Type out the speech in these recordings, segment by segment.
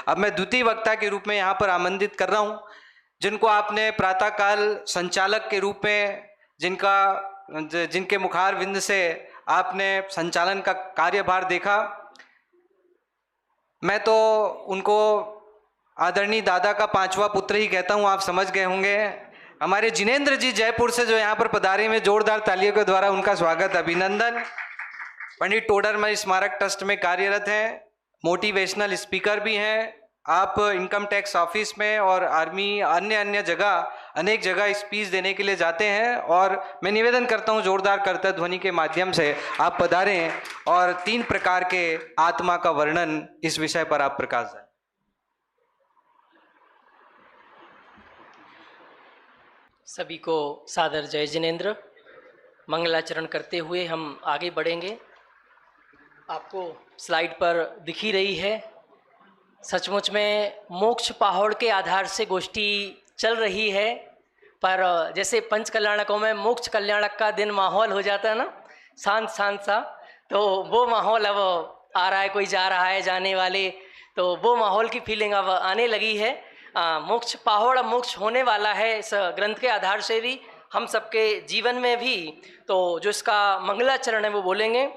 अब मैं द्वितीय वक्ता के रूप में यहाँ पर आमंत्रित कर रहा हूँ, जिनको आपने प्रातःकाल संचालक के रूप में, जिनके मुखार विंद से आपने संचालन का कार्यभार देखा। मैं तो उनको आदरणीय दादा का पांचवा पुत्र ही कहता हूं, आप समझ गए होंगे। हमारे जिनेंद्र जी जयपुर से जो यहाँ पर पधारे में जोरदार तालियों के द्वारा उनका स्वागत, अभिनंदन। पंडित टोडरमल स्मारक ट्रस्ट में कार्यरत हैं, मोटिवेशनल स्पीकर भी हैं। आप इनकम टैक्स ऑफिस में और आर्मी अन्य जगह अनेक जगह स्पीच देने के लिए जाते हैं, और मैं निवेदन करता हूं जोरदार करतल ध्वनि के माध्यम से आप पधारें और 3 प्रकार के आत्मा का वर्णन इस विषय पर आप प्रकाश दें। सभी को सादर जय जिनेंद्र। मंगलाचरण करते हुए हम आगे बढ़ेंगे। आपको स्लाइड पर दिख ही रही है, सचमुच में मोक्ष पहाड़ के आधार से गोष्ठी चल रही है, पर जैसे पंच कल्याणकों में मोक्ष कल्याणक का दिन माहौल हो जाता है ना, शांत शांत सा, तो वो माहौल अब आ रहा है। कोई जा रहा है, जाने वाले, तो वो माहौल की फीलिंग अब आने लगी है। मोक्ष पहाड़ अब मोक्ष होने वाला है इस ग्रंथ के आधार से भी, हम सबके जीवन में भी। तो जो इसका मंगलाचरण है वो बोलेंगे।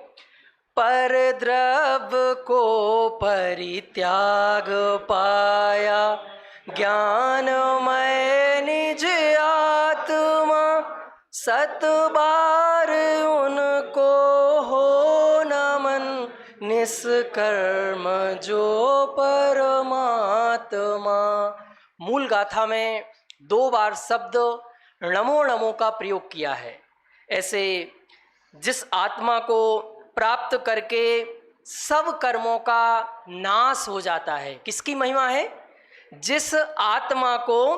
पर द्रव्य को परित्याग पाया, ज्ञानमय निज आत्मा, सत बार उनको हो नमन, निष्कर्म जो परमात्मा। मूल गाथा में 2 बार शब्द नमो नमो का प्रयोग किया है। ऐसे जिस आत्मा को प्राप्त करके सब कर्मों का नाश हो जाता है, किसकी महिमा है? जिस आत्मा को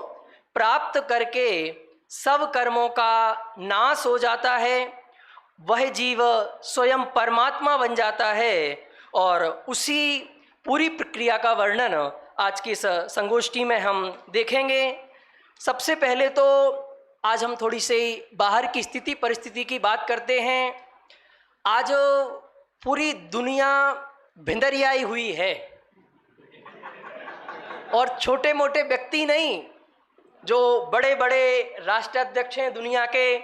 प्राप्त करके सब कर्मों का नाश हो जाता है, वह जीव स्वयं परमात्मा बन जाता है। और उसी पूरी प्रक्रिया का वर्णन आज की इस संगोष्ठी में हम देखेंगे। सबसे पहले तो आज हम थोड़ी सी बाहर की स्थिति परिस्थिति की बात करते हैं। आज पूरी दुनिया भिंदरियाई हुई है, और छोटे मोटे व्यक्ति नहीं, जो बड़े बड़े राष्ट्राध्यक्ष हैं दुनिया के,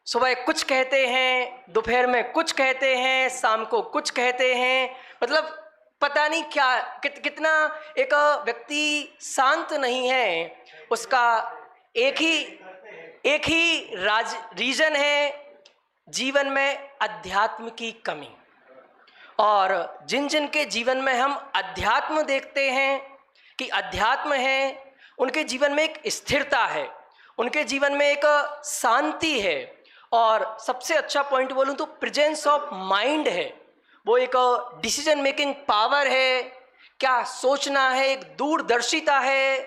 सुबह कुछ कहते हैं, दोपहर में कुछ कहते हैं, शाम को कुछ कहते हैं। मतलब पता नहीं क्या कितना एक व्यक्ति शांत नहीं है। उसका एक ही रीजन है जीवन में, अध्यात्म की कमी। और जिन जिन के जीवन में हम अध्यात्म देखते हैं कि अध्यात्म है, उनके जीवन में एक स्थिरता है, उनके जीवन में एक शांति है, और सबसे अच्छा पॉइंट बोलूं तो प्रेजेंस ऑफ माइंड है। वो एक डिसीजन मेकिंग पावर है, क्या सोचना है, एक दूरदर्शिता है।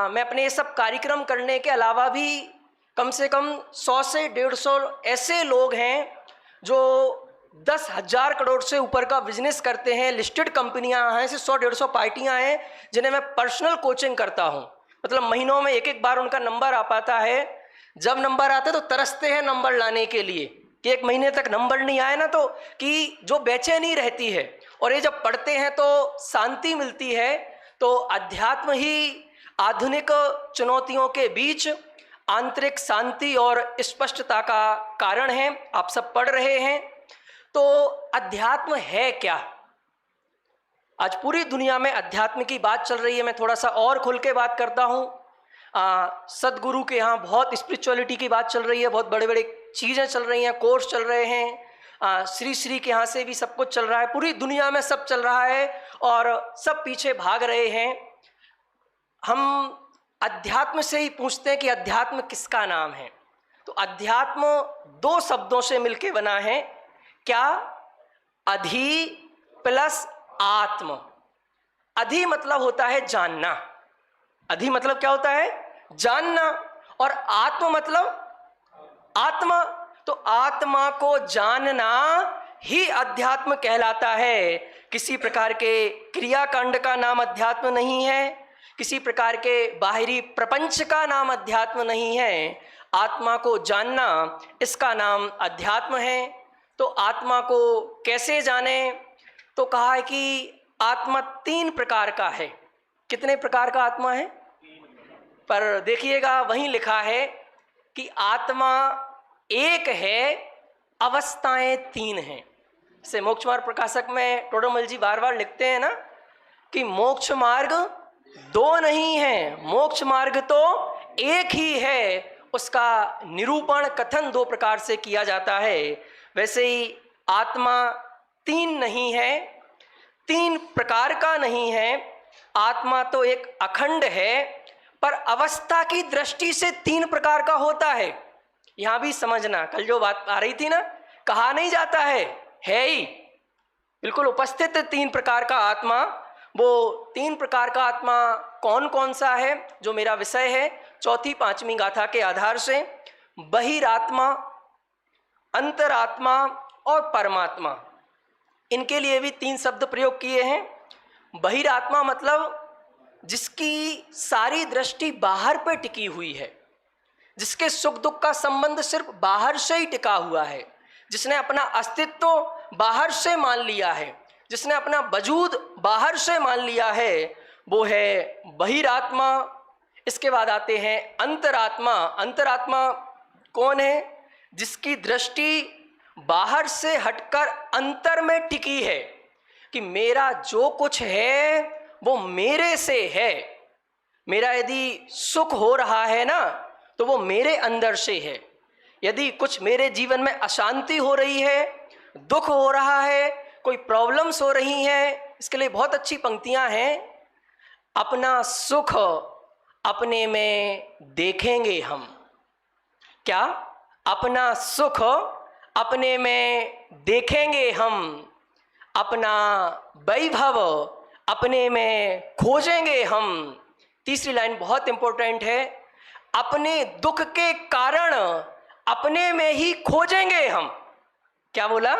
मैं अपने ये सब कार्यक्रम करने के अलावा भी कम से कम 100 से 150 ऐसे लोग हैं जो 10,000 करोड़ से ऊपर का बिजनेस करते हैं। लिस्टेड कंपनियां हैं, ऐसे 100-150 पार्टियां हैं जिन्हें मैं पर्सनल कोचिंग करता हूं। मतलब महीनों में एक बार उनका नंबर आ पाता है। जब नंबर आता है तो तरसते हैं नंबर लाने के लिए, कि 1 महीने तक नंबर नहीं आए ना, तो कि जो बेचैनी रहती है, और ये जब पढ़ते हैं तो शांति मिलती है। तो अध्यात्म ही आधुनिक चुनौतियों के बीच आंतरिक शांति और स्पष्टता का कारण है। आप सब पढ़ रहे हैं। तो अध्यात्म है क्या? आज पूरी दुनिया में अध्यात्म की बात चल रही है। मैं थोड़ा सा और खुल के बात करता हूँ। सदगुरु के यहाँ बहुत स्पिरिचुअलिटी की बात चल रही है, बहुत बड़े बड़े चीज़ें चल रही हैं, कोर्स चल रहे हैं। श्री के यहाँ से भी सब कुछ चल रहा है, पूरी दुनिया में सब चल रहा है, और सब पीछे भाग रहे हैं। हम अध्यात्म से ही पूछते हैं कि अध्यात्म किसका नाम है। तो अध्यात्म 2 शब्दों से मिलके बना है। क्या? अधि प्लस आत्म। अधि मतलब होता है जानना। अधि मतलब क्या होता है? जानना। और आत्म मतलब आत्मा। तो आत्मा को जानना ही अध्यात्म कहलाता है। किसी प्रकार के क्रियाकांड का नाम अध्यात्म नहीं है, किसी प्रकार के बाहरी प्रपंच का नाम अध्यात्म नहीं है। आत्मा को जानना, इसका नाम अध्यात्म है। तो आत्मा को कैसे जाने? तो कहा है कि आत्मा 3 प्रकार का है। कितने प्रकार का आत्मा है? पर देखिएगा वहीं लिखा है कि आत्मा एक है, अवस्थाएं 3 हैं। से मोक्ष मार्ग प्रकाशक में टोडरमल जी बार बार लिखते हैं ना कि मोक्ष मार्ग 2 नहीं है, मोक्ष मार्ग तो एक ही है। उसका निरूपण कथन 2 प्रकार से किया जाता है। वैसे ही आत्मा 3 नहीं है, 3 प्रकार का नहीं है। आत्मा तो एक अखंड है, पर अवस्था की दृष्टि से 3 प्रकार का होता है। यहां भी समझना, कल जो बात आ रही थी ना, कहा नहीं जाता है ही, बिल्कुल उपस्थित 3 प्रकार का आत्मा। वो 3 प्रकार का आत्मा कौन कौन सा है, जो मेरा विषय है चौथी 5वीं गाथा के आधार से, बहिरात्मा, अंतरात्मा और परमात्मा। इनके लिए भी 3 शब्द प्रयोग किए हैं। बहिरात्मा मतलब जिसकी सारी दृष्टि बाहर पर टिकी हुई है, जिसके सुख दुख का संबंध सिर्फ बाहर से ही टिका हुआ है, जिसने अपना अस्तित्व बाहर से मान लिया है, जिसने अपना वजूद बाहर से मान लिया है, वो है बहिरात्मा। इसके बाद आते हैं अंतरात्मा। अंतरात्मा कौन है? जिसकी दृष्टि बाहर से हटकर अंतर में टिकी है कि मेरा जो कुछ है वो मेरे से है। मेरा यदि सुख हो रहा है ना, तो वो मेरे अंदर से है। यदि कुछ मेरे जीवन में अशांति हो रही है, दुख हो रहा है, कोई प्रॉब्लम्स हो रही हैं, इसके लिए बहुत अच्छी पंक्तियां हैं। अपना सुख अपने में देखेंगे हम। क्या? अपना सुख अपने में देखेंगे हम, अपना वैभव अपने में खोजेंगे हम। तीसरी लाइन बहुत इंपॉर्टेंट है, अपने दुख के कारण अपने में ही खोजेंगे हम। क्या बोला?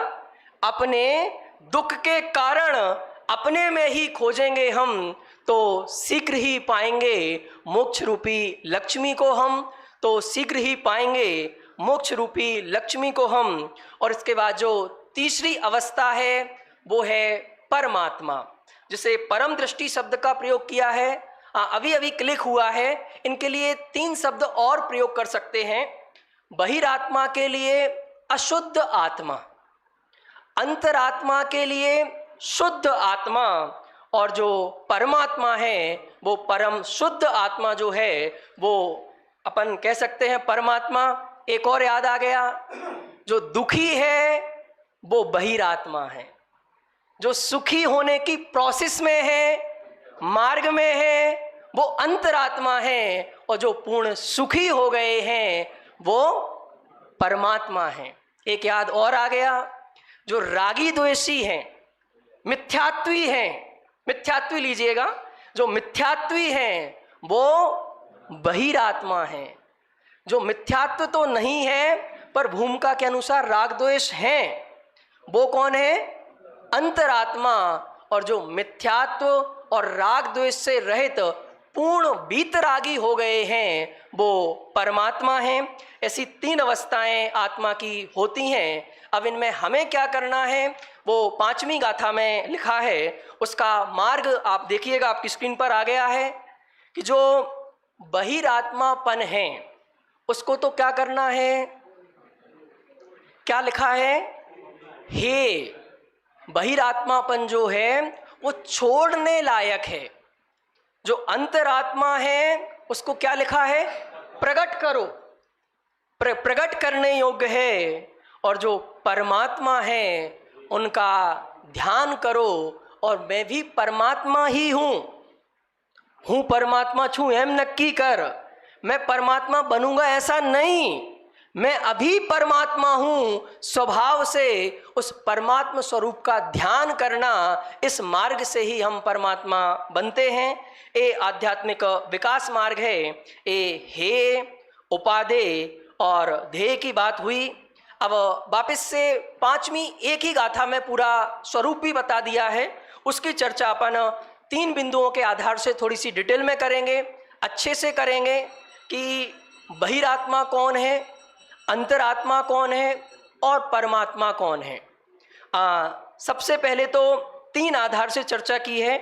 अपने दुख के कारण अपने में ही खोजेंगे हम, तो शीघ्र ही पाएंगे मोक्ष रूपी लक्ष्मी को हम। तो शीघ्र ही पाएंगे मोक्ष रूपी लक्ष्मी को हम। और इसके बाद जो तीसरी अवस्था है वो है परमात्मा, जिसे परम दृष्टि शब्द का प्रयोग किया है। अभी अभी क्लिक हुआ है। इनके लिए 3 शब्द और प्रयोग कर सकते हैं। बहिरात्मा के लिए अशुद्ध आत्मा, अंतरात्मा के लिए शुद्ध आत्मा, और जो परमात्मा है वो परम शुद्ध आत्मा जो है वो अपन कह सकते हैं परमात्मा। एक और याद आ गया, जो दुखी है वो बहिरात्मा है, जो सुखी होने की प्रोसेस में है, मार्ग में है, वो अंतरात्मा है, और जो पूर्ण सुखी हो गए हैं वो परमात्मा है। एक याद और आ गया, जो रागी द्वेषी हैं, मिथ्यात्वी हैं, मिथ्यात्वी लीजिएगा, जो मिथ्यात्वी हैं वो बहिरात्मा है। जो मिथ्यात्व तो नहीं है पर भूमिका के अनुसार राग द्वेष हैं, वो कौन है? अंतरात्मा। और जो मिथ्यात्व और राग द्वेष से रहित पूर्ण वीतरागी हो गए हैं वो परमात्मा हैं। ऐसी 3 अवस्थाएं आत्मा की होती हैं। अब इनमें हमें क्या करना है वो 5वीं गाथा में लिखा है। उसका मार्ग आप देखिएगा, आपकी स्क्रीन पर आ गया है कि जो बहिरात्मापन है उसको तो क्या करना है? क्या लिखा है? हे, बहिरात्मापन जो है वो छोड़ने लायक है। जो अंतरात्मा है उसको क्या लिखा है? प्रकट करो, प्रकट करने योग्य है। और जो परमात्मा है उनका ध्यान करो। और मैं भी परमात्मा ही हूँ परमात्मा छू एम नक्की कर। मैं परमात्मा बनूंगा ऐसा नहीं, मैं अभी परमात्मा हूँ। स्वभाव से उस परमात्मा स्वरूप का ध्ययन करना, इस मार्ग से ही हम परमात्मा बनते हैं। ये आध्यात्मिक विकास मार्ग है। ये हे, उपादेय और ध्येय की बात हुई। अब वापस से 5वीं एक ही गाथा में पूरा स्वरूप भी बता दिया है। उसकी चर्चा अपन 3 बिंदुओं के आधार से थोड़ी सी डिटेल में करेंगे, अच्छे से करेंगे कि बहिरात्मा कौन है, अंतरात्मा कौन है और परमात्मा कौन है। सबसे पहले तो 3 आधार से चर्चा की है।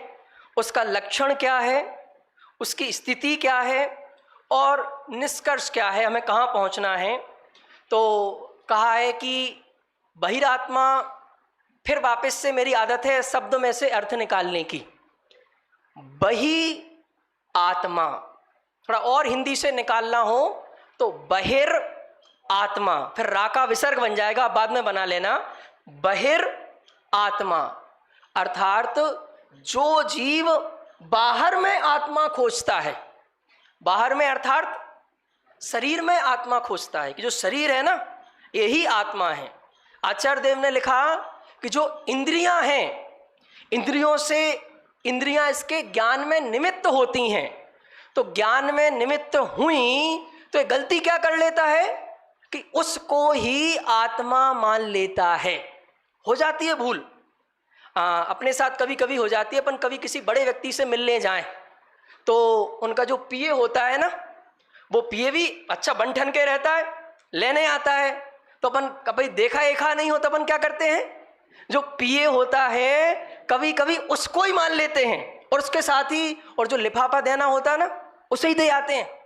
उसका लक्षण क्या है, उसकी स्थिति क्या है और निष्कर्ष क्या है, हमें कहाँ पहुँचना है। तो कहा है कि बहिरात्मा, फिर वापस से मेरी आदत है शब्द में से अर्थ निकालने की। बही आत्मा, थोड़ा और हिंदी से निकालना हो तो बहिर आत्मा, फिर रा का विसर्ग बन जाएगा, बाद में बना लेना। बहिर आत्मा अर्थात जो जीव बाहर में आत्मा खोजता है, बाहर में अर्थात शरीर में आत्मा खोजता है, कि जो शरीर है ना यही आत्मा है। आचार्य देव ने लिखा कि जो इंद्रियां हैं, इंद्रियों से, इंद्रियां इसके ज्ञान में निमित्त होती हैं, तो ज्ञान में निमित्त हुई तो ये गलती क्या कर लेता है कि उसको ही आत्मा मान लेता है। हो जाती है भूल, अपने साथ कभी कभी हो जाती है। अपन कभी किसी बड़े व्यक्ति से मिलने जाएं तो उनका जो पीए होता है ना, वो पीए भी अच्छा बन ठन के रहता है, लेने आता है, तो अपन कभी देखा एखा नहीं हो तो अपन क्या करते हैं, जो पीए होता है कभी कभी उसको ही मान लेते हैं और उसके साथ ही, और जो लिफाफा देना होता है ना उसे ही दे आते हैं।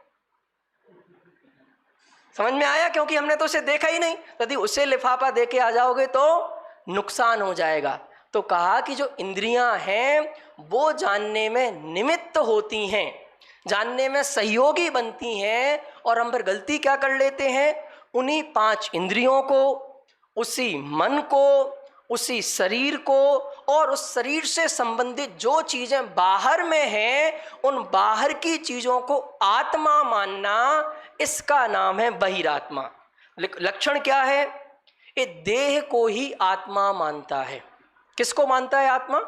समझ में आया? क्योंकि हमने तो उसे देखा ही नहीं, यदि उसे लिफाफा दे के आ जाओगे तो नुकसान हो जाएगा। तो कहा कि जो इंद्रियां हैं वो जानने में निमित्त होती हैं, जानने में सहयोगी बनती हैं, और हम फिर गलती क्या कर लेते हैं, उन्हीं 5 इंद्रियों को, उसी मन को, उसी शरीर को और उस शरीर से संबंधित जो चीजें बाहर में हैं, उन बाहर की चीजों को आत्मा मानना, इसका नाम है बहिरात्मा। लक्षण क्या है? ये देह को ही आत्मा मानता है। किसको मानता है आत्मा?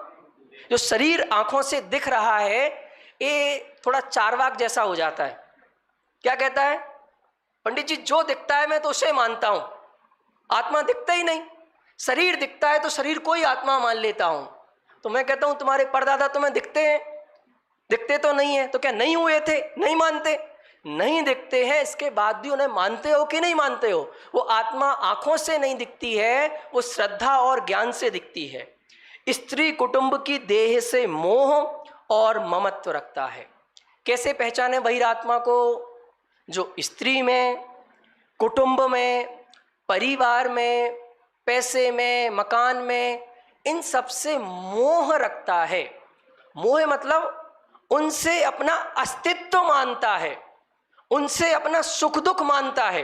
जो शरीर आंखों से दिख रहा है, ये थोड़ा चार्वाक जैसा हो जाता है। क्या कहता है? पंडित जी जो दिखता है मैं तो उसे मानता हूं, आत्मा दिखता ही नहीं। शरीर दिखता है तो शरीर को ही आत्मा मान लेता हूं। तो मैं कहता हूं तुम्हारे परदादा तुम्हें दिखते हैं? दिखते तो नहीं है। तो क्या नहीं हुए थे? नहीं मानते? नहीं दिखते हैं, इसके बाद भी उन्हें मानते हो कि नहीं मानते हो? वो आत्मा आंखों से नहीं दिखती है, वो श्रद्धा और ज्ञान से दिखती है। स्त्री कुटुंब की देह से मोह और ममत्व रखता है। कैसे पहचाने बहिरात्मा को? जो स्त्री में, कुटुंब में, परिवार में, पैसे में, मकान में, इन सब से मोह रखता है। मोह मतलब उनसे अपना अस्तित्व मानता है, उनसे अपना सुख दुख मानता है।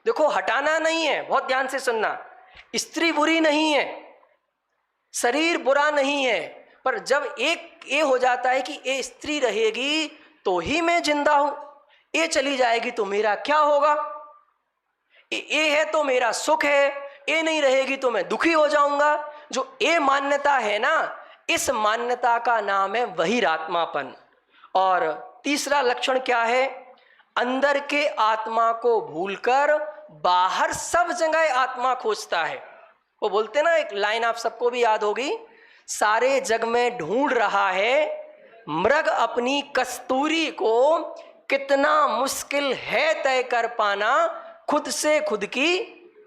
देखो हटाना नहीं है, बहुत ध्यान से सुनना। स्त्री बुरी नहीं है, शरीर बुरा नहीं है, पर जब एक ये हो जाता है कि ये स्त्री रहेगी तो ही मैं जिंदा हूं, ये चली जाएगी तो मेरा क्या होगा, ये है तो मेरा सुख है, ये नहीं रहेगी तो मैं दुखी हो जाऊंगा। जो ये मान्यता है ना, इस मान्यता का नाम है बहिरात्मापन। और तीसरा लक्षण क्या है? अंदर के आत्मा को भूलकर बाहर सब जगह आत्मा खोजता है। वो बोलते ना, एक लाइन आप सबको भी याद होगी, सारे जग में ढूंढ रहा है मृग अपनी कस्तूरी को, कितना मुश्किल है तय कर पाना खुद से खुद की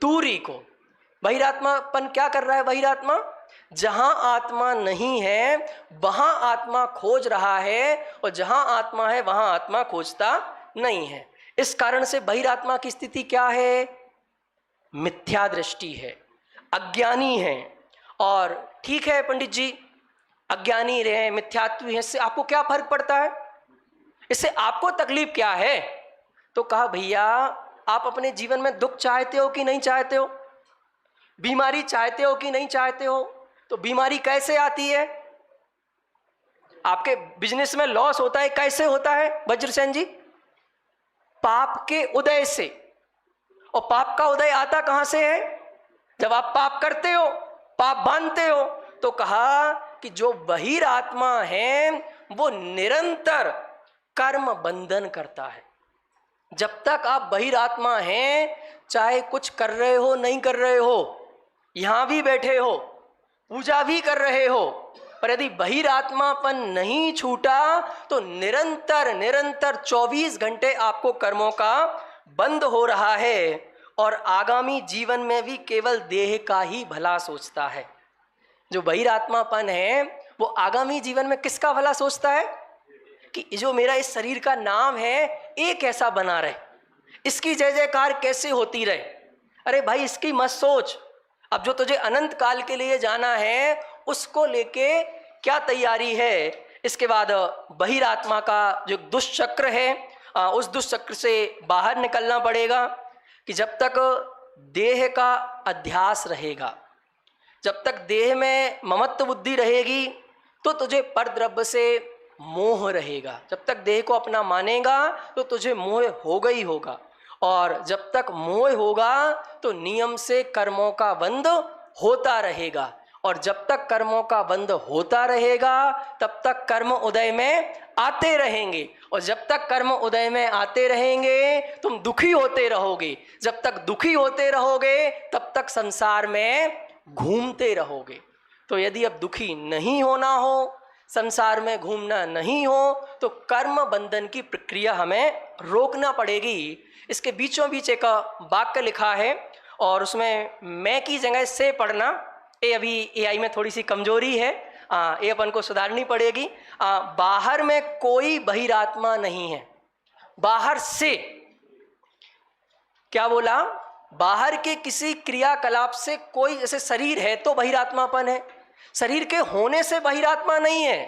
दूरी को। बहिरात्मापन क्या कर रहा है? बहिरात्मा जहां आत्मा नहीं है वहां आत्मा खोज रहा है, और जहां आत्मा है वहां आत्मा खोजता नहीं है। इस कारण से बहिरात्मा की स्थिति क्या है? मिथ्या दृष्टि है, अज्ञानी है। और ठीक है पंडित जी, अज्ञानी रहे, मिथ्यात्वी है, इससे आपको क्या फर्क पड़ता है? इससे आपको तकलीफ क्या है? तो कहा भैया आप अपने जीवन में दुख चाहते हो कि नहीं चाहते हो? बीमारी चाहते हो कि नहीं चाहते हो? तो बीमारी कैसे आती है? आपके बिजनेस में लॉस होता है, कैसे होता है वज्रसेन जी? पाप के उदय से। और पाप का उदय आता कहां से है? जब आप पाप करते हो, पाप बांधते हो। तो कहा कि जो बहिरात्मा है वो निरंतर कर्म बंधन करता है। जब तक आप बहिरात्मा हैं, चाहे कुछ कर रहे हो नहीं कर रहे हो, यहां भी बैठे हो, पूजा भी कर रहे हो, पर यदि बहिरात्मापन नहीं छूटा तो निरंतर निरंतर 24 घंटे आपको कर्मों का बंद हो रहा है, और आगामी जीवन में भी केवल देह का ही भला सोचता है। जो बहिरात्मापन है वो आगामी जीवन में किसका भला सोचता है कि जो मेरा इस शरीर का नाम है ये कैसा बना रहे, इसकी जय जयकार कैसे होती रहे। अरे भाई इसकी मत सोच, अब जो तुझे अनंत काल के लिए जाना है उसको लेके क्या तैयारी है। इसके बाद बहिरात्मा का जो दुष्चक्र है उस दुष्चक्र से बाहर निकलना पड़ेगा कि जब तक देह का अध्यास रहेगा, जब तक देह में ममत्व बुद्धि रहेगी तो तुझे परद्रव्य से मोह रहेगा। जब तक देह को अपना मानेगा तो तुझे मोह होगा ही होगा, और जब तक मोह होगा तो नियम से कर्मों का बंध होता रहेगा, और जब तक कर्मों का बंध होता रहेगा तब तक कर्म उदय में आते रहेंगे, और जब तक कर्म उदय में आते रहेंगे तुम दुखी होते रहोगे। जब तक दुखी होते रहोगे तब तक संसार में घूमते रहोगे। तो यदि अब दुखी नहीं होना हो, संसार में घूमना नहीं हो, तो कर्म बंधन की प्रक्रिया हमें रोकना पड़ेगी। इसके बीचों बीच एक वाक्य लिखा है और उसमें मैं की जगह से पढ़ना, ये अभी एआई में थोड़ी सी कमजोरी है, ये अपन को सुधारनी पड़ेगी। बाहर में कोई बहिरात्मा नहीं है, बाहर से क्या बोला, बाहर के किसी क्रियाकलाप से कोई, जैसे शरीर है तो बहिरात्मापन है, शरीर के होने से बहिरात्मा नहीं है।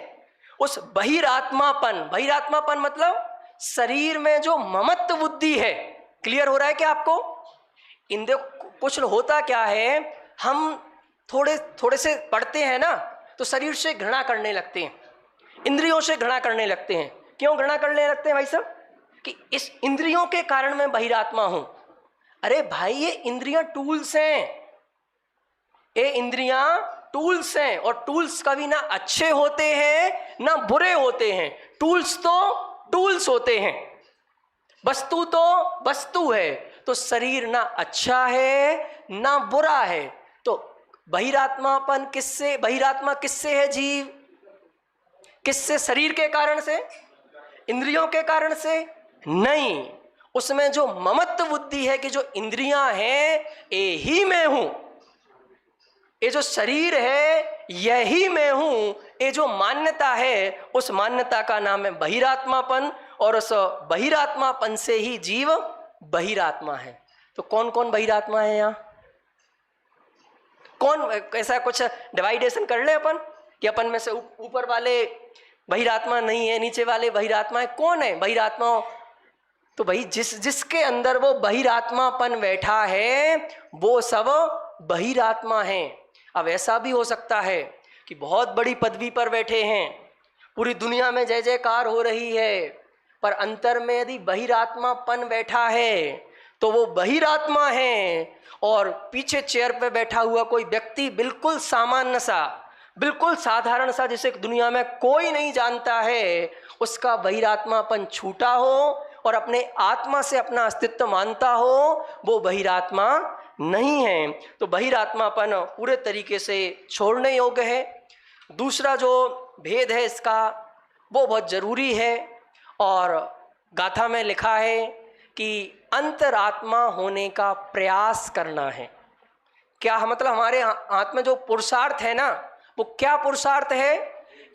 उस बहिरात्मापन, बहिरात्मापन मतलब शरीर में जो ममत्व बुद्धि है, क्लियर हो रहा है क्या आपको? इंद्रिय कुछ होता क्या है, हम थोड़े थोड़े से पढ़ते हैं ना तो शरीर से घृणा करने लगते हैं, इंद्रियों से घृणा करने लगते हैं। क्यों घृणा करने लगते हैं भाई साहब? कि इस इंद्रियों के कारण मैं बहिरात्मा हूं। अरे भाई ये इंद्रियां टूल्स हैं, ये इंद्रियां टूल्स हैं, और टूल्स कभी ना अच्छे होते हैं ना बुरे होते हैं। टूल्स तो टूल्स होते हैं, वस्तु तो वस्तु है। तो शरीर ना अच्छा है ना बुरा है। तो बहिरात्मापन किससे, बहिरात्मा किससे है जीव? किससे? शरीर के कारण से, इंद्रियों के कारण से नहीं। उसमें जो ममत्व बुद्धि है कि जो इंद्रियां हैं ये ही मैं हूं, ये जो शरीर है यही मैं हूं, ये जो मान्यता है उस मान्यता का नाम है बहिरात्मापन, और उस बहिरात्मापन से ही जीव बहिरात्मा है। तो कौन कौन बहिरात्मा है यहाँ? कौन? ऐसा कुछ डिवाइडेशन कर ले अपन कि अपन में से ऊपर वाले बहिरात्मा नहीं है, नीचे वाले बहिरात्मा है। कौन है बहिरात्मा? तो भाई जिसके अंदर वो बहिरात्मापन बैठा है वो सब बहिरात्मा है। अब ऐसा भी हो सकता है कि बहुत बड़ी पदवी पर बैठे हैं, पूरी दुनिया में जय जयकार हो रही है, पर अंतर में यदि बहिरात्मापन बैठा है तो वो बहिरात्मा है, और पीछे चेयर पे बैठा हुआ कोई व्यक्ति बिल्कुल सामान्य सा, बिल्कुल साधारण सा, जिसे दुनिया में कोई नहीं जानता है, उसका बहिरात्मापन छूटा हो और अपने आत्मा से अपना अस्तित्व मानता हो, वो बहिरात्मा नहीं है। तो बहिरात्मापन पूरे तरीके से छोड़ने योग्य है। दूसरा जो भेद है इसका वो बहुत जरूरी है, और गाथा में लिखा है कि अंतरात्मा होने का प्रयास करना है। क्या मतलब? हमारे हाथ में जो पुरुषार्थ है ना, वो क्या पुरुषार्थ है?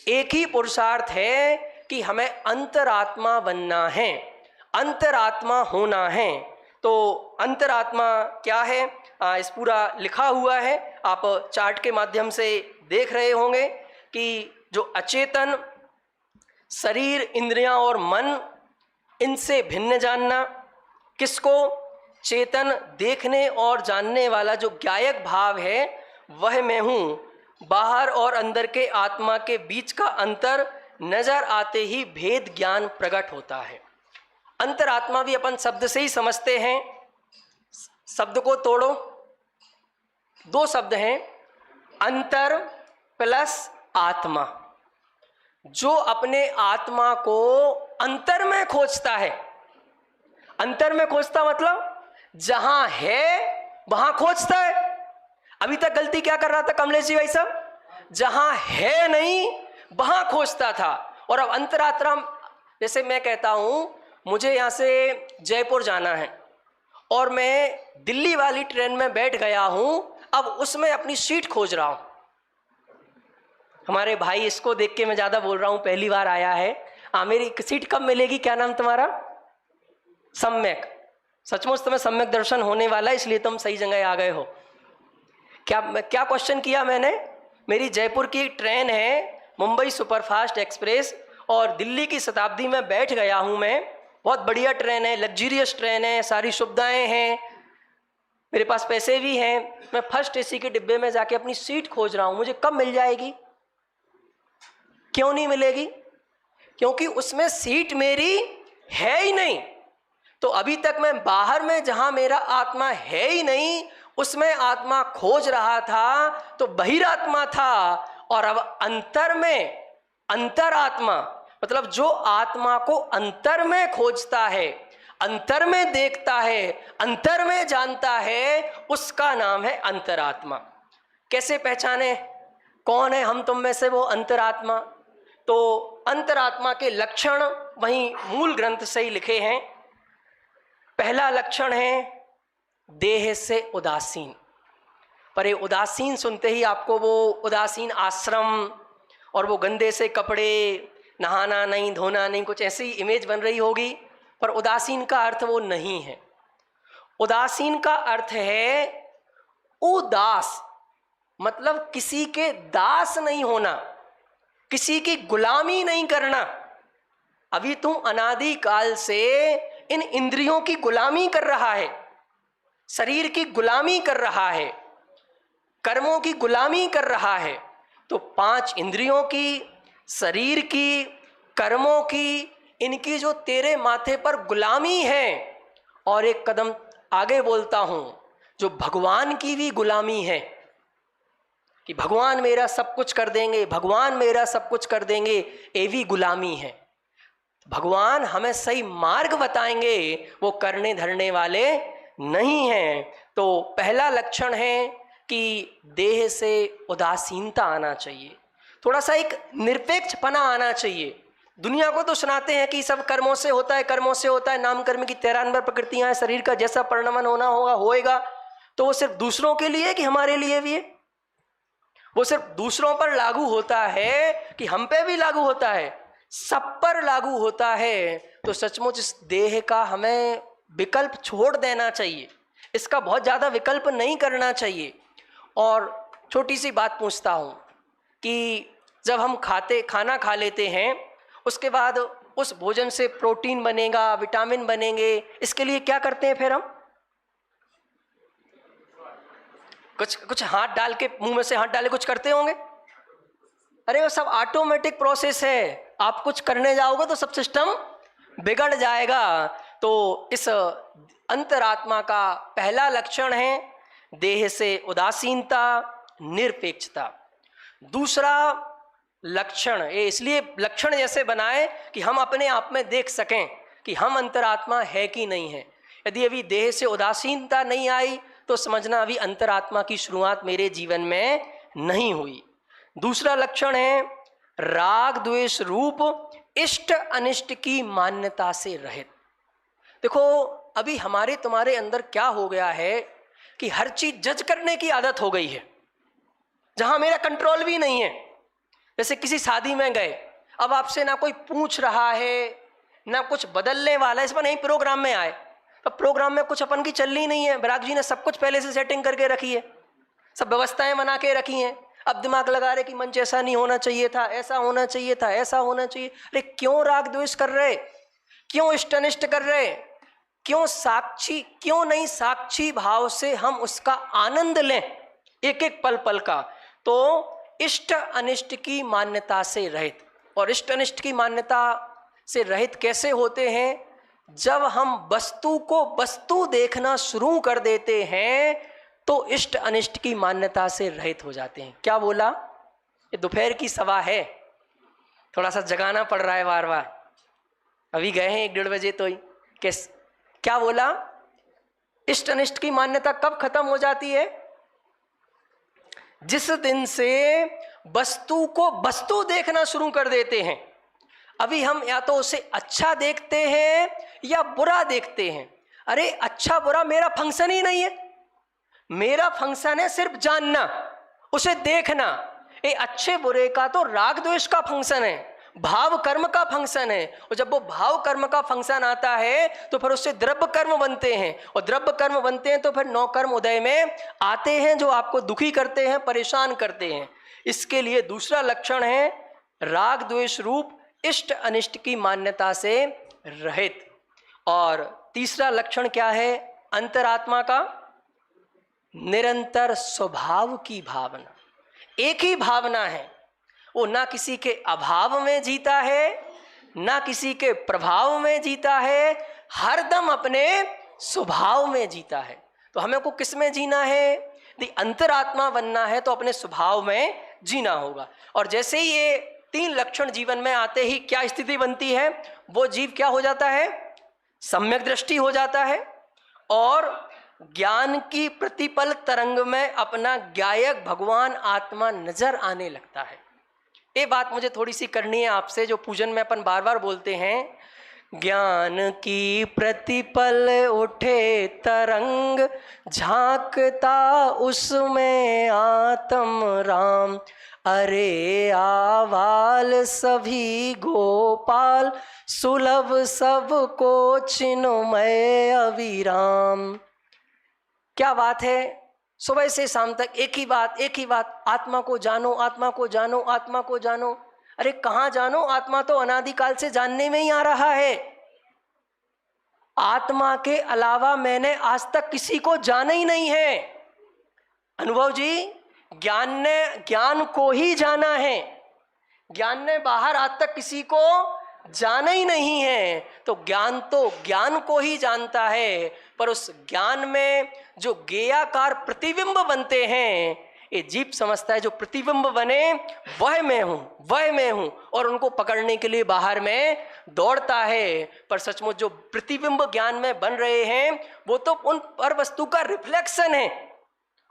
एक ही पुरुषार्थ है कि हमें अंतरात्मा बनना है, अंतरात्मा होना है। तो अंतरात्मा क्या है? इस पूरा लिखा हुआ है, आप चार्ट के माध्यम से देख रहे होंगे कि जो अचेतन शरीर, इंद्रियां और मन, इनसे भिन्न जानना। किसको? चेतन देखने और जानने वाला जो ज्ञायक भाव है वह मैं हूँ। बाहर और अंदर के आत्मा के बीच का अंतर नजर आते ही भेद ज्ञान प्रकट होता है। अंतरात्मा भी अपन शब्द से ही समझते हैं। शब्द को तोड़ो, दो शब्द हैं, अंतर प्लस आत्मा। जो अपने आत्मा को अंतर में खोजता है, अंतर में खोजता मतलब जहां है वहां खोजता है। अभी तक गलती क्या कर रहा था कमलेश जी भाई साहब? जहां है नहीं वहां खोजता था। और अब अंतरात्मा, जैसे मैं कहता हूं मुझे यहां से जयपुर जाना है और मैं दिल्ली वाली ट्रेन में बैठ गया हूं, अब उसमें अपनी सीट खोज रहा हूं। हमारे भाई, इसको देख के मैं ज़्यादा बोल रहा हूँ, पहली बार आया है। मेरी सीट कब मिलेगी? क्या नाम तुम्हारा? सम्यक। सचमुच तुम्हें सम्यक दर्शन होने वाला है, इसलिए तुम सही जगह आ गए हो। क्या क्वेश्चन किया मैंने? मेरी जयपुर की ट्रेन है, मुंबई सुपरफास्ट एक्सप्रेस, और दिल्ली की शताब्दी में बैठ गया हूँ मैं। बहुत बढ़िया ट्रेन है, लग्जरियस ट्रेन है, सारी सुविधाएं हैं, मेरे पास पैसे भी हैं। मैं फर्स्ट एसी के डिब्बे में जाके अपनी सीट खोज रहा हूँ, मुझे कब मिल जाएगी? क्यों नहीं मिलेगी? क्योंकि उसमें सीट मेरी है ही नहीं। तो अभी तक मैं बाहर में, जहां मेरा आत्मा है ही नहीं, उसमें आत्मा खोज रहा था, तो बहिरात्मा था। और अब अंतर में, अंतरात्मा मतलब जो आत्मा को अंतर में खोजता है, अंतर में देखता है, अंतर में जानता है, उसका नाम है अंतरात्मा। कैसे पहचाने कौन है हम तुम में से वो अंतरात्मा? तो अंतरात्मा के लक्षण वहीं मूल ग्रंथ से ही लिखे हैं। पहला लक्षण है देह से उदासीन। पर ये उदासीन सुनते ही आपको वो उदासीन आश्रम और वो गंदे से कपड़े, नहाना नहीं, धोना नहीं, कुछ ऐसी इमेज बन रही होगी। पर उदासीन का अर्थ वो नहीं है। उदासीन का अर्थ है उदास, मतलब किसी के दास नहीं होना, किसी की गुलामी नहीं करना। अभी तुम अनादि काल से इन इंद्रियों की गुलामी कर रहा है, शरीर की गुलामी कर रहा है, कर्मों की गुलामी कर रहा है। तो 5 इंद्रियों की, शरीर की, कर्मों की, इनकी जो तेरे माथे पर गुलामी है। और एक कदम आगे बोलता हूं, जो भगवान की भी गुलामी है कि भगवान मेरा सब कुछ कर देंगे, भगवान मेरा सब कुछ कर देंगे, ये भी गुलामी है। भगवान हमें सही मार्ग बताएंगे, वो करने धरने वाले नहीं हैं। तो पहला लक्षण है कि देह से उदासीनता आना चाहिए, थोड़ा सा एक निरपेक्षपना आना चाहिए। दुनिया को तो सुनाते हैं कि सब कर्मों से होता है, कर्मों से होता है, नाम कर्म की 93 प्रकृतियां हैं, शरीर का जैसा परिणमन होना होगा होएगा। तो वो सिर्फ दूसरों के लिए कि हमारे लिए भी है? वो सिर्फ दूसरों पर लागू होता है कि हम पे भी लागू होता है? सब पर लागू होता है। तो सचमुच इस देह का हमें विकल्प छोड़ देना चाहिए, इसका बहुत ज़्यादा विकल्प नहीं करना चाहिए। और छोटी सी बात पूछता हूँ कि जब हम खाना खा लेते हैं, उसके बाद उस भोजन से प्रोटीन बनेगा, विटामिन बनेंगे, इसके लिए क्या करते हैं फिर हम? कुछ हाथ डाल के, मुंह में से हाथ डाले कुछ करते होंगे। अरे वो सब ऑटोमेटिक प्रोसेस है, आप कुछ करने जाओगे तो सब सिस्टम बिगड़ जाएगा। तो इस अंतरात्मा का पहला लक्षण है देह से उदासीनता, निरपेक्षता। दूसरा लक्षण, ये इसलिए लक्षण जैसे बनाए कि हम अपने आप में देख सकें कि हम अंतरात्मा है कि नहीं है। यदि अभी देह से उदासीनता नहीं आई तो समझना अभी अंतरात्मा की शुरुआत मेरे जीवन में नहीं हुई। दूसरा लक्षण है राग द्वेष रूप इष्ट अनिष्ट की मान्यता से रहित। देखो अभी हमारे तुम्हारे अंदर क्या हो गया है कि हर चीज जज करने की आदत हो गई है, जहां मेरा कंट्रोल भी नहीं है। जैसे किसी शादी में गए, अब आपसे ना कोई पूछ रहा है ना कुछ बदलने वाला है, इस पर नहीं प्रोग्राम में आए, अब प्रोग्राम में कुछ अपन की चलनी नहीं है, बराग जी ने सब कुछ पहले से सेटिंग करके रखी है, सब व्यवस्थाएं बना के रखी हैं। अब दिमाग लगा रहे कि मंच ऐसा नहीं होना चाहिए था, ऐसा होना चाहिए था, ऐसा होना चाहिए। अरे क्यों राग द्वेष कर रहे, क्यों इष्ट अनिष्ट कर रहे, क्यों नहीं साक्षी भाव से हम उसका आनंद लें एक एक पल पल का। तो इष्ट अनिष्ट की मान्यता से रहित। और इष्ट अनिष्ट की मान्यता से रहित कैसे होते हैं? जब हम वस्तु को वस्तु देखना शुरू कर देते हैं तो इष्ट अनिष्ट की मान्यता से रहित हो जाते हैं। क्या बोला? ये दोपहर की सभा है, थोड़ा सा जगाना पड़ रहा है बार बार। अभी गए हैं 1-1:30 बजे, तो क्या बोला? इष्ट अनिष्ट की मान्यता कब खत्म हो जाती है? जिस दिन से वस्तु को वस्तु देखना शुरू कर देते हैं। अभी हम या तो उसे अच्छा देखते हैं या बुरा देखते हैं। अरे अच्छा बुरा मेरा फंक्शन ही नहीं है, मेरा फंक्शन है सिर्फ जानना, उसे देखना। ये अच्छे बुरे का तो राग द्वेष का फंक्शन है, भाव कर्म का फंक्शन है। और जब वो भाव कर्म का फंक्शन आता है तो फिर उससे द्रव्य कर्म बनते हैं, और द्रव्य कर्म बनते हैं तो फिर 9 कर्म उदय में आते हैं जो आपको दुखी करते हैं, परेशान करते हैं। इसके लिए दूसरा लक्षण है राग द्वेष रूप इष्ट अनिष्ट की मान्यता से रहित। और तीसरा लक्षण क्या है अंतरात्मा का? निरंतर स्वभाव की भावना, एक ही भावना है, वो ना किसी के अभाव में जीता है ना किसी के प्रभाव में जीता है, हरदम अपने स्वभाव में जीता है। तो हमें को किस में जीना है? यदि अंतरात्मा बनना है तो अपने स्वभाव में जीना होगा। और जैसे ही ये 3 लक्षण जीवन में आते ही क्या स्थिति बनती है? वो जीव क्या हो जाता है? सम्यक दृष्टि हो जाता है और ज्ञान की प्रतिपल तरंग में अपना गायक भगवान आत्मा नजर आने लगता है। ये बात मुझे थोड़ी सी करनी है आपसे, जो पूजन में अपन बार बार बोलते हैं, ज्ञान की प्रतिपल उठे तरंग झांकता उसमें आत्म राम, अरे आवाल सभी गोपाल सुलभ सबको चिन्मय अविराम। क्या बात है, सुबह से शाम तक एक ही बात, आत्मा को जानो, आत्मा को जानो, आत्मा को जानो। अरे कहाँ जानो? आत्मा तो अनादिकाल से जानने में ही आ रहा है। आत्मा के अलावा मैंने आज तक किसी को जाना ही नहीं है। अनुभव जी, ज्ञान ने ज्ञान को ही जाना है, ज्ञान ने बाहर आज तक किसी को जाना ही नहीं है। तो ज्ञान को ही जानता है, पर उस ज्ञान में जो गेयाकार प्रतिबिंब बनते हैं, ये जीव समझता है जो प्रतिबिंब बने वह मैं हूं, और उनको पकड़ने के लिए बाहर में दौड़ता है। पर सचमुच जो प्रतिबिंब ज्ञान में बन रहे हैं वो तो उन पर वस्तु का रिफ्लेक्शन है,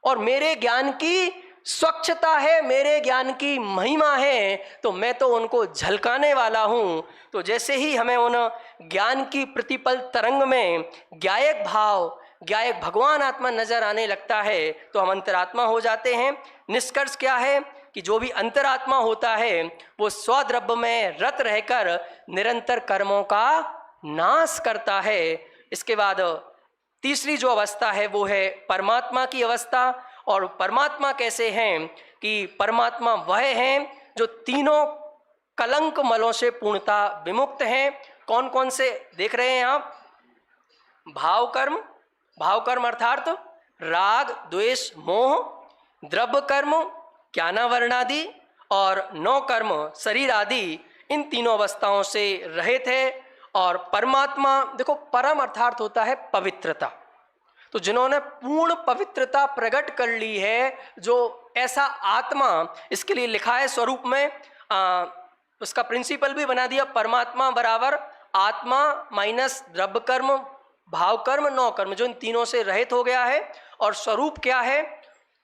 और मेरे ज्ञान की स्वच्छता है, मेरे ज्ञान की महिमा है, तो मैं तो उनको झलकाने वाला हूं। तो जैसे ही हमें उन ज्ञान की प्रतिपल तरंग में गायक भाव, गायक भगवान आत्मा नजर आने लगता है तो हम अंतरात्मा हो जाते हैं। निष्कर्ष क्या है कि जो भी अंतरात्मा होता है वो स्वद्रव्य में रत रहकर निरंतर कर्मों का नाश करता है। इसके बाद तीसरी जो अवस्था है वो है परमात्मा की अवस्था। और परमात्मा कैसे हैं कि परमात्मा वह हैं जो तीनों कलंक मलों से पूर्णता विमुक्त हैं। कौन कौन से देख रहे हैं आप? भाव कर्म अर्थात राग द्वेष मोह, द्रव्य कर्म ज्ञानावरणादि, और 9 कर्म शरीर आदि, इन तीनों अवस्थाओं से रहित है। और परमात्मा देखो, परम अर्थात होता है पवित्रता। तो जिन्होंने पूर्ण पवित्रता प्रकट कर ली है, जो ऐसा आत्मा, इसके लिए लिखा है स्वरूप में उसका प्रिंसिपल भी बना दिया, परमात्मा बराबर आत्मा माइनस द्रव्य कर्म भाव कर्म 9 कर्म, जो इन तीनों से रहित हो गया है। और स्वरूप क्या है?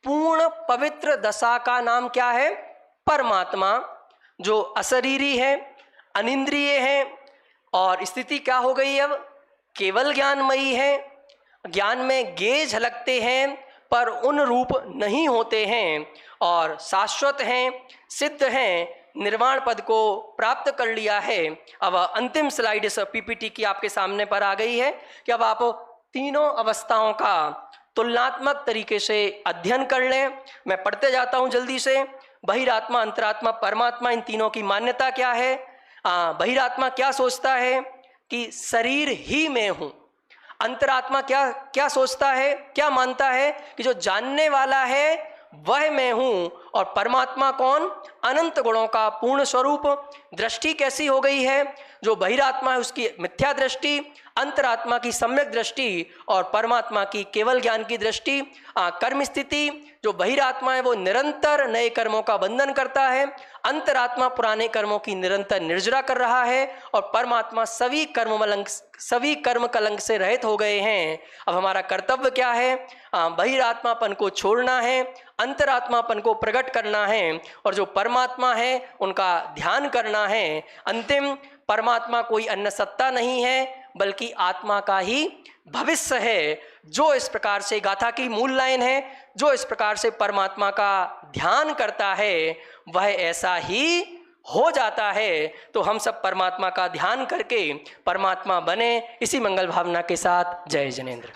पूर्ण पवित्र दशा का नाम क्या है? परमात्मा, जो अशरीरी है, अनिंद्रिय है, और स्थिति क्या हो गई अब? केवल ज्ञानमयी है। ज्ञान में गेय झलकते हैं पर उन रूप नहीं होते हैं, और शाश्वत हैं, सिद्ध हैं, निर्वाण पद को प्राप्त कर लिया है। अब अंतिम स्लाइड इस पीपीटी की आपके सामने पर आ गई है कि अब आप तीनों अवस्थाओं का तुलनात्मक तरीके से अध्ययन कर लें। मैं पढ़ते जाता हूं जल्दी से। बहिरात्मा, अंतरात्मा, परमात्मा, इन तीनों की मान्यता क्या है? बहिरात्मा क्या सोचता है कि शरीर ही मैं हूं। अंतरात्मा क्या सोचता है, क्या मानता है कि जो जानने वाला है वह मैं हूं। और परमात्मा कौन? अनंत गुणों का पूर्ण स्वरूप। दृष्टि कैसी हो गई है? जो बहिरात्मा है उसकी मिथ्या दृष्टि, अंतरात्मा की सम्यक दृष्टि, और परमात्मा की केवल ज्ञान की दृष्टि। कर्म स्थिति, जो बहिरात्मा है वो निरंतर नए कर्मों का बंधन करता है, अंतरात्मा पुराने कर्मों की निरंतर निर्जरा कर रहा है, और परमात्मा सभी कर्म कलंक से रहित हो गए हैं। अब हमारा कर्तव्य क्या है? बहिरात्मापन को छोड़ना है, अंतरात्मापन को प्रकट करना है, और जो परमात्मा है उनका ध्यान करना है। अंतिम, परमात्मा कोई अन्य सत्ता नहीं है, बल्कि आत्मा का ही भविष्य है। जो इस प्रकार से गाथा की मूल लाइन है, जो इस प्रकार से परमात्मा का ध्यान करता है वह ऐसा ही हो जाता है। तो हम सब परमात्मा का ध्यान करके परमात्मा बने, इसी मंगल भावना के साथ जय जिनेंद्र।